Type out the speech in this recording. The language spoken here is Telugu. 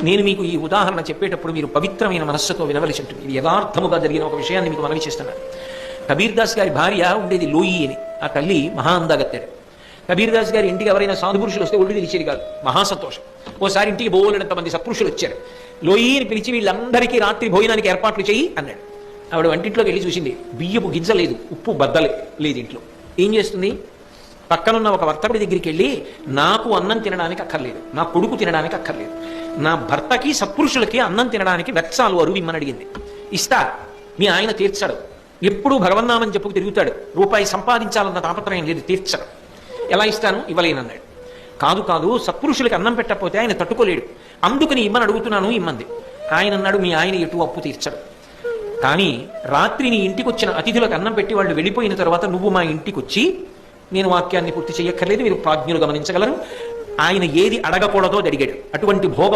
నేను మీకు ఈ ఉదాహరణ చెప్పేటప్పుడు మీరు పవిత్రమైన మనస్సుతో వినవలసి ఉంటుంది. ఇది యథార్థముగా జరిగిన ఒక విషయాన్ని మీకు మనవి చేస్తున్నాను. కబీర్ దాస్ గారి భార్య ఉండేది లోయి అని. ఆ తల్లి మహా అందగత్తెడు. కబీర్ దాస్ గారి ఇంటికి ఎవరైనా సాధుపురుషులు వస్తే ఒళ్ళు తెలిసేది కాదు, మహాసంతోషం. ఓసారి ఇంటికి బోలెడంత మంది సత్పురుషులు వచ్చారు. లోయిని పిలిచి వీళ్ళందరికీ రాత్రి భోజనానికి ఏర్పాట్లు చేయి అన్నాడు. ఆవిడ వంటింట్లోకి వెళ్ళి చూసింది, బియ్యపు గింజ లేదు, ఉప్పు బద్దలే లేదు ఇంట్లో. ఏం చేస్తుంది? పక్కనున్న ఒక వర్తకుడి దగ్గరికి వెళ్ళి, నాకు అన్నం తినడానికి అక్కర్లేదు, నా కొడుకు తినడానికి అక్కర్లేదు, నా భర్తకి సత్పురుషులకి అన్నం తినడానికి వెచ్చాలు అరువు ఇమ్మని అడిగింది. ఇస్తా, మీ ఆయన తీర్చాడు, ఎప్పుడూ భగవన్నామని చెప్పుకు తిరుగుతాడు, రూపాయి సంపాదించాలన్న తాపత్రయం లేదు, తీర్చడు. ఎలా ఇస్తాను? ఇవ్వలేనన్నాడు. కాదు కాదు, సత్పురుషులకి అన్నం పెట్టకపోతే ఆయన తట్టుకోలేడు, అందుకని ఇమ్మని అడుగుతున్నాను, ఇమ్మంది. ఆయన అన్నాడు, మీ ఆయన ఎటు అప్పు తీర్చడు, కానీ రాత్రి నీ ఇంటికి వచ్చిన అతిథులకు అన్నం పెట్టి వాళ్ళు వెళ్ళిపోయిన తర్వాత నువ్వు మా ఇంటికి వచ్చి, నేను వాక్యాన్ని పూర్తి చేయక్కర్లేదు, మీరు ప్రాజ్ఞులు గమనించగలరు, ఆయన ఏది అడగకూడదో అడిగాడు. అటువంటి భోగ